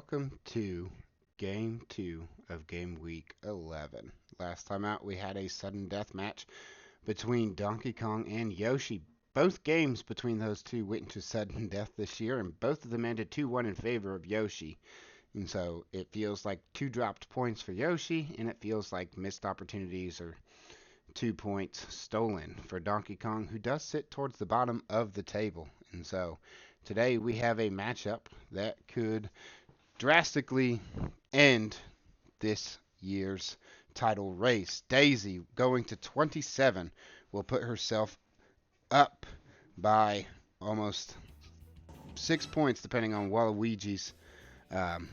welcome to Game 2 of Game Week 11. Last time out, we had a sudden death match between Donkey Kong and Yoshi. Both games between those two went into sudden death this year, and both of them ended 2-1 in favor of Yoshi. And so it feels like two dropped points for Yoshi, and it feels like missed opportunities or 2 points stolen for Donkey Kong, who does sit towards the bottom of the table. And so today we have a matchup that could drastically end this year's title race. Daisy, going to 27, will put herself up by almost 6 points, depending on Waluigi's um,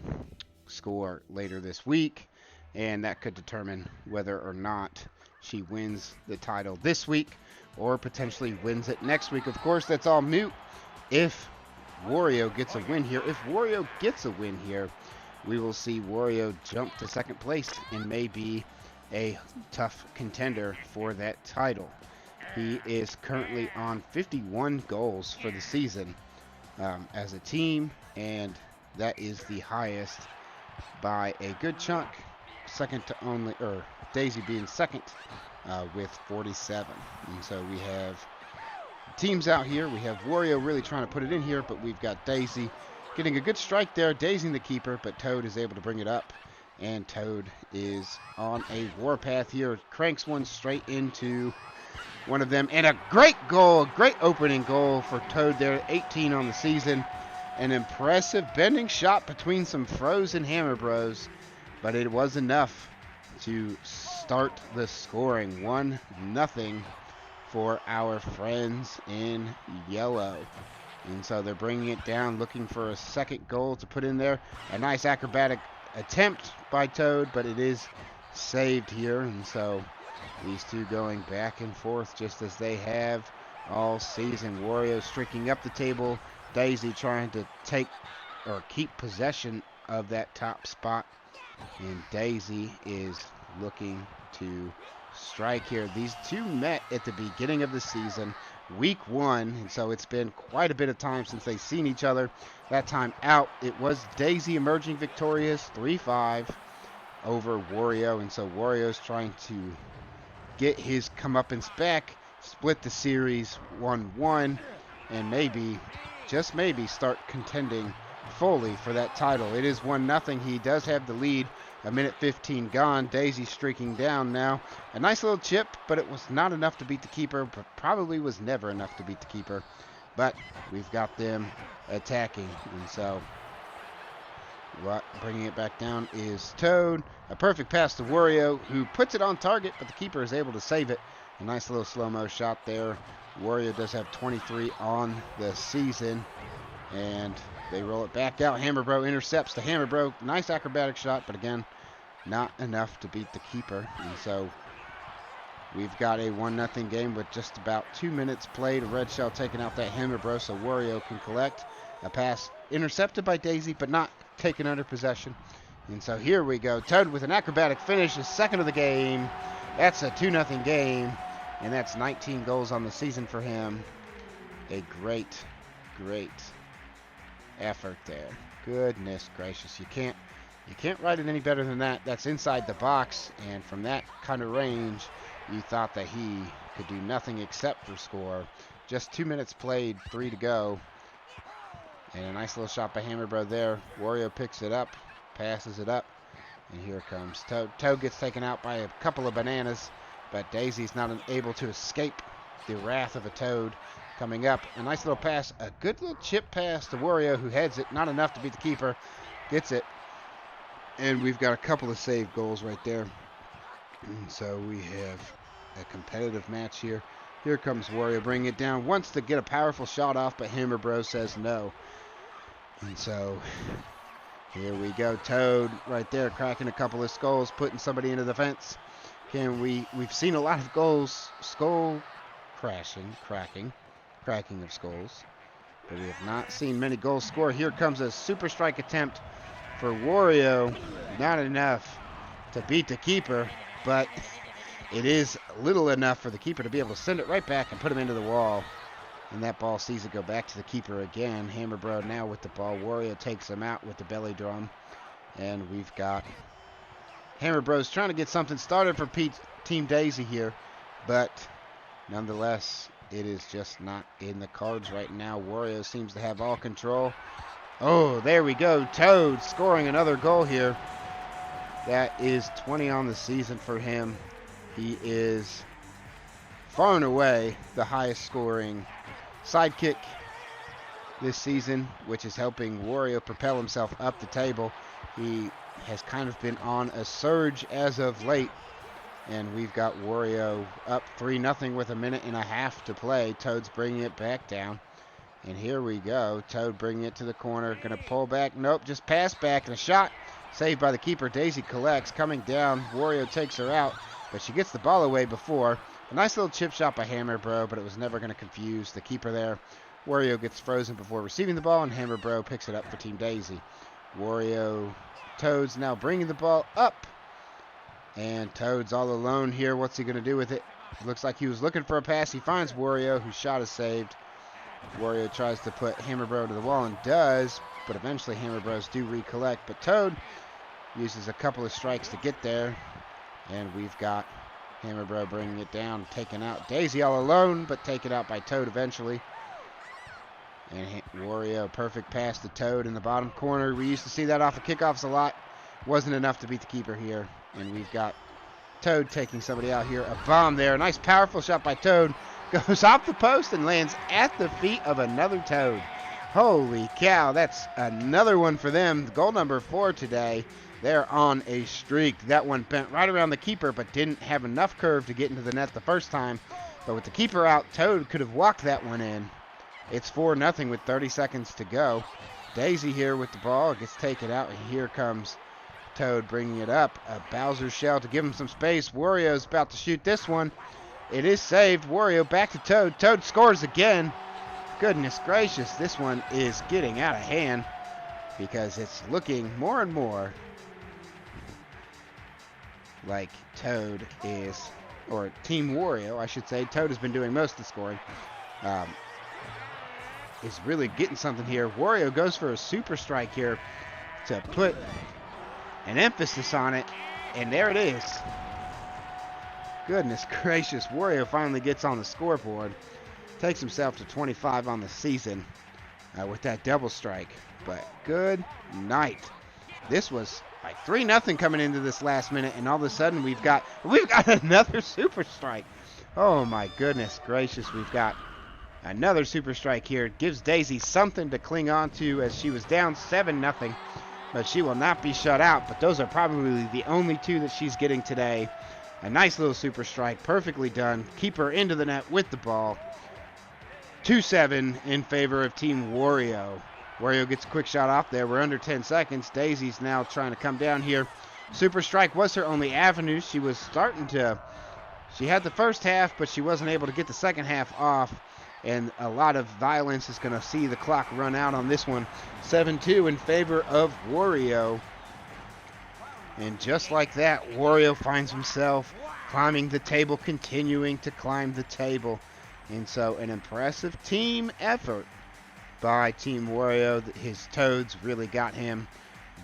score later this week, and that could determine whether or not she wins the title this week or potentially wins it next week. Of course, that's all moot if Wario gets a win here. If Wario gets a win here, we will see Wario jump to second place and may be a tough contender for that title. He is currently on 51 goals for the season as a team, and that is the highest by a good chunk. Second to only, or Daisy being second with 47. And so we have teams out here. We have Wario really trying to put it in here, but we've got Daisy getting a good strike there, dazing the keeper, but Toad is able to bring it up. And Toad is on a warpath here, cranks one straight into one of them, and a great goal, a great opening goal for Toad there, 18 on the season. An impressive bending shot between some frozen Hammer Bros, but it was enough to start the scoring. 1-0 for our friends in yellow. And so they're bringing it down, looking for a second goal to put in there. A nice acrobatic attempt by Toad, but it is saved here. And so these two going back and forth just as they have all season. Wario streaking up the table. Daisy trying to take or keep possession of that top spot. And Daisy is looking to strike here. These two met at the beginning of the season, week 1, and so it's been quite a bit of time since they've seen each other. That time out, it was Daisy emerging victorious, 3-5 over Wario, and so Wario's trying to get his comeuppance back, split the series 1-1, and maybe, just maybe, start contending fully for that title. It is 1-0. He does have the lead. A minute 15 gone. Daisy streaking down now. A nice little chip, but it was not enough to beat the keeper. But probably was never enough to beat the keeper. But we've got them attacking. And so bringing it back down is Toad. A perfect pass to Wario, who puts it on target, but the keeper is able to save it. A nice little slow-mo shot there. Wario does have 23 on the season. And they roll it back out. Hammer Bro intercepts the Hammer Bro. Nice acrobatic shot, but again, not enough to beat the keeper. And so we've got a 1-0 game with just about 2 minutes played. A red shell taking out that Hammer Bro so Wario can collect. A pass intercepted by Daisy, but not taken under possession. And so here we go. Toad with an acrobatic finish, his second of the game. That's a 2-0 game, and that's 19 goals on the season for him. A great, great effort there. Goodness gracious, you can't write it any better than that. That's inside the box, and from that kind of range, you thought that he could do nothing except for score. Just 2 minutes played, 3 to go, and a nice little shot by Hammer Bro there. Wario picks it up, passes it up, and here comes Toad. Toad gets taken out by a couple of bananas, but Daisy's not able to escape the wrath of a Toad. Coming up, a nice little pass, a good little chip pass to Wario, who heads it. Not enough to beat the keeper. Gets it. And we've got a couple of saved goals right there. And so we have a competitive match here. Here comes Wario bringing it down. Wants to get a powerful shot off, but Hammer Bro says no. And so here we go. Toad right there cracking a couple of skulls, putting somebody into the fence. We've seen a lot of goals, skull cracking of skulls, but we have not seen many goals scored. Here comes a super strike attempt for Wario. Not enough to beat the keeper, but it is little enough for the keeper to be able to send it right back and put him into the wall. And that ball sees it go back to the keeper again. Hammerbro now with the ball. Wario takes him out with the belly drum. And we've got Hammerbros trying to get something started for Team Daisy here. But nonetheless, it is just not in the cards right now. Wario seems to have all control. Oh, there we go. Toad scoring another goal here. That is 20 on the season for him. He is far and away the highest scoring sidekick this season, which is helping Wario propel himself up the table. He has kind of been on a surge as of late, and we've got Wario up 3-0 with a minute and a half to play. Toad's bringing it back down, and here we go. Toad bringing it to the corner, gonna pull back. Nope, just pass back, and a shot saved by the keeper. Daisy collects, coming down. Wario takes her out, but she gets the ball away before. A nice little chip shot by Hammerbro, but it was never going to confuse the keeper there. Wario gets frozen before receiving the ball, and Hammerbro picks it up for Team Daisy. Toad's now bringing the ball up, and Toad's all alone here. What's he going to do with it? It looks like he was looking for a pass. He finds Wario, whose shot is saved. Wario tries to put Hammerbro to the wall and does, but eventually Hammerbros do recollect. But Toad uses a couple of strikes to get there, and we've got Hammerbro bringing it down, taken out. Daisy all alone, but taken out by Toad eventually. And Wario, perfect pass to Toad in the bottom corner. We used to see that off of kickoffs a lot. Wasn't enough to beat the keeper here. And we've got Toad taking somebody out here. A bomb there. Nice, powerful shot by Toad. Goes off the post and lands at the feet of another Toad. Holy cow, that's another one for them. Goal number 4 today. They're on a streak. That one bent right around the keeper, but didn't have enough curve to get into the net the first time. But with the keeper out, Toad could have walked that one in. It's 4-0 with 30 seconds to go. Daisy here with the ball. It gets taken out, and here comes Toad bringing it up. A Bowser shell to give him some space. Wario's about to shoot this one. It is saved. Wario back to Toad. Toad scores again. Goodness gracious, this one is getting out of hand because it's looking more and more like Toad is, or Team Wario, I should say. Toad has been doing most of the scoring. Is really getting something here. Wario goes for a super strike here to put an emphasis on it, and there it is. Goodness gracious, Wario finally gets on the scoreboard. Takes himself to 25 on the season with that double strike. But good night. This was like 3-0 coming into this last minute, and all of a sudden we've got another super strike. Oh my goodness gracious, we've got another super strike here. It gives Daisy something to cling on to as she was down 7-0, but she will not be shut out. But those are probably the only two that she's getting today. A nice little super strike, perfectly done. Keep her into the net with the ball. 2-7 in favor of Team Wario. Wario gets a quick shot off there. We're under 10 seconds. Daisy's now trying to come down here. Super strike was her only avenue. She had the first half, but she wasn't able to get the second half off. And a lot of violence is going to see the clock run out on this one. 7-2 in favor of Wario. And just like that, Wario finds himself climbing the table, continuing to climb the table. And so an impressive team effort by Team Wario. His Toads really got him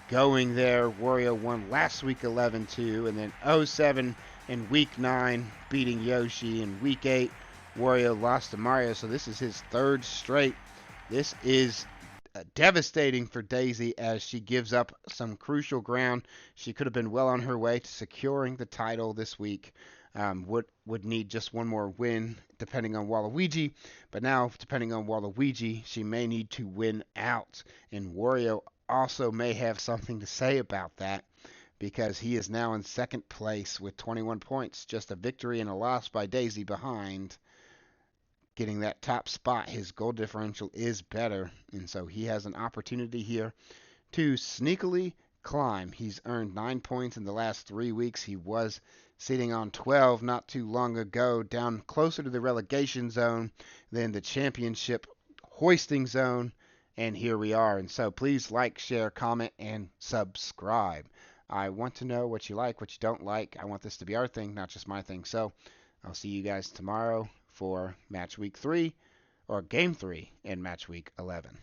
going there. Wario won last week 11-2, and then 0-7 in week 9, beating Yoshi. In week 8, Wario lost to Mario, so this is his third straight. This is devastating for Daisy as she gives up some crucial ground. She could have been well on her way to securing the title this week. Would need just one more win depending on Waluigi, but now depending on Waluigi, she may need to win out, and Wario also may have something to say about that because he is now in second place with 21 points, just a victory and a loss by Daisy behind. Getting that top spot, his goal differential is better, and so he has an opportunity here to sneakily climb. He's earned 9 points in the last 3 weeks. He was sitting on 12 not too long ago, down closer to the relegation zone than the championship hoisting zone, and here we are. And so please like, share, comment, and subscribe. I want to know what you like, what you don't like. I want this to be our thing, not just my thing. So I'll see you guys tomorrow for match week 3, or game 3 in match week 11.